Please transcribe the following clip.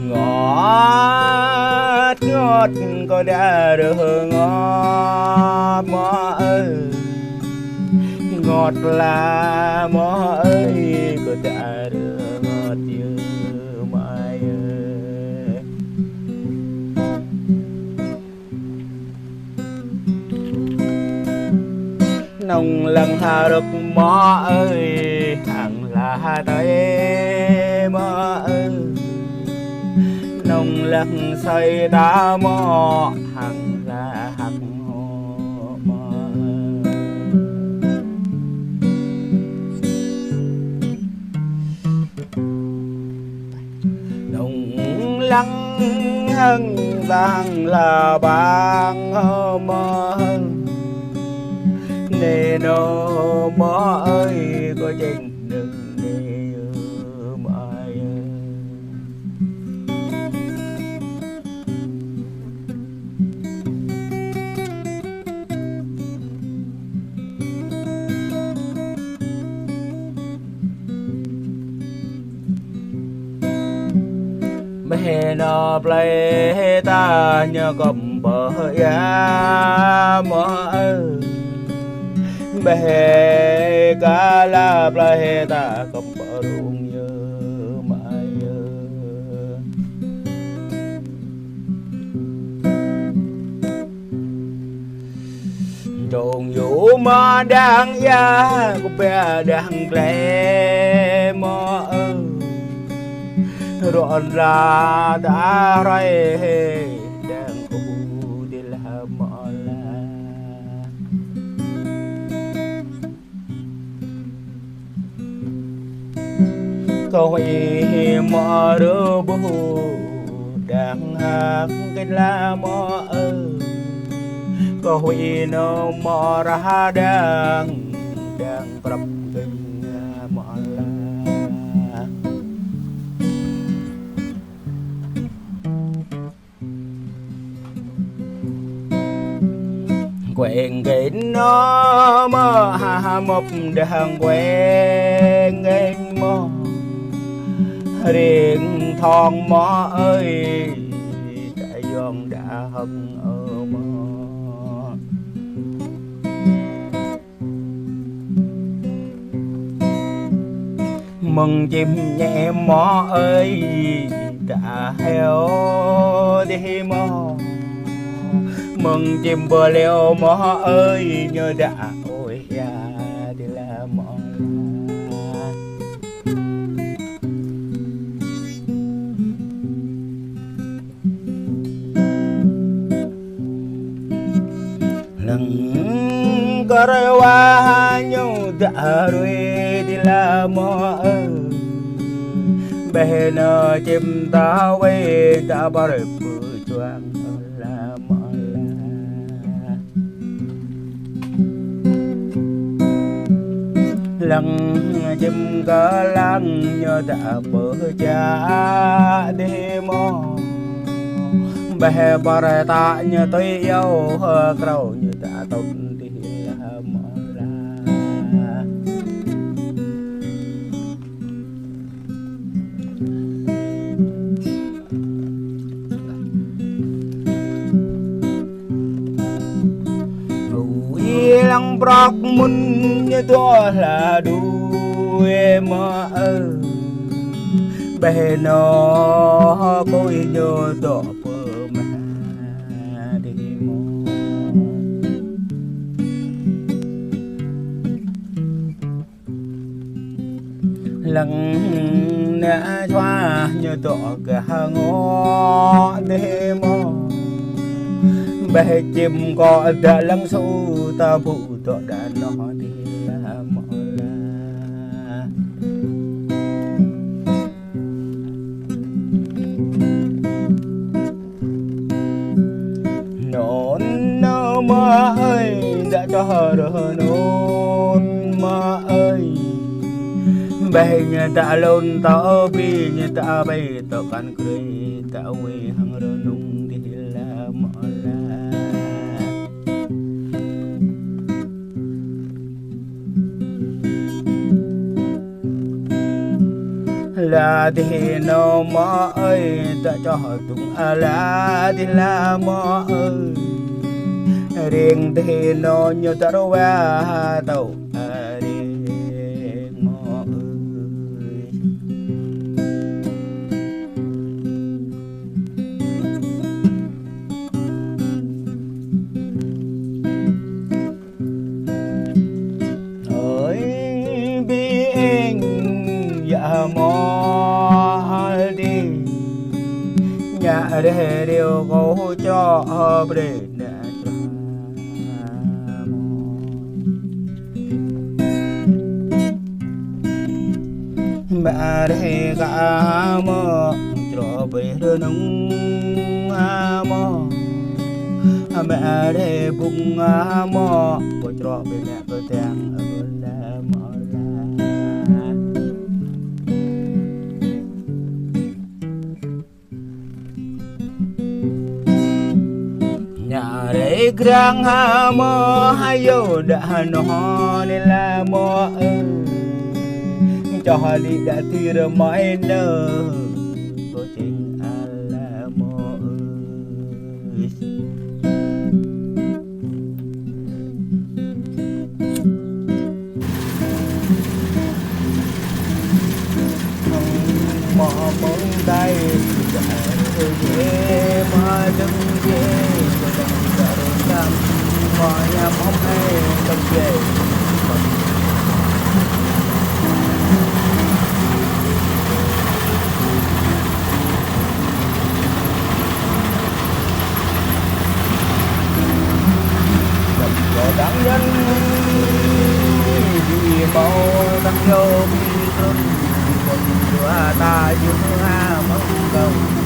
Ngọt ngọt có đã được ngọt mõ ơi, ngọt là mõ ơi có đã được ngọt như mai ơi. Nồng lần hà được mõ ơi, hàng là tới mõ ơi, nồng lần xây ta mõ hàng là hạt hồ mõ. Nồng lăng hân vàng là bang mõ nè nô mõ ơi có trên đừng nè mai mẹ nó play ta nhớ cầm bờ ya mõ ơi, bè cá la play ta cầm bờ ruộng như mai trồn vũ mà đang ya của bé đang lệ mò ơi, rộn ra đã ray đang u đi làm mò la. Câu ý mò đứa bố đang hát cái la mò ơi, câu ý nó mò ra đang prap kinh mò la. Quen cái nó mơ hà một đang quen em mơ riêng thon mõ ơi tại giòn đã hân ở mơ. Mừng chim nhẹ mõ ơi đã heo đi mò, mừng chim bờ leo mõ ơi nhớ đã ôi ya đi là mõ. Lần có rơi qua nhau đã rồi đi là mõ ơi, bên chim ta quay đã bao đời bự choang là mõ la. Lần chim có lăng nhớ đã bự cha đi mò, bè bà rè ta nhớ tôi yêu hơ cầu như đã tốt đi là mò la. Rùi lăng bọc mun như tôi là đuôi mơ ơi, bè nó côi nhớ đỏ lần nã choa như tọ cả ngõ đêm mò, bè chim có đã lăng sâu ta phụ tọ đã nó đi là mò la. Nón nó mơ ơi đã cho đỡ nón mơ ơi, bè nhà ta lôn tao bi nhà ta bay tao can cười tao quê hăng rơ nung đi là mỏ la. là thì nó mơ ơi ta cho tung là thì là mơ ơi riêng thì nó như ta đâu qua tàu riêng mơ ơi ơi biết dạ mò đi nhà để điều cô cho để bà để cả mơ cho về nông mơ mẹ để bụng mơ cho về mẹ cơ tang là mơ là nhà để grang mơ hay vô đã nó nên là mơ cho đi đã thì rồi mãi nơ có tình là mơ mơ mong tay dễ mà đừng dễ tâm mọi nhà mong hay tâm dễ đáng nhân vì màu tăng vô bi thương còn ta giữa mong cầu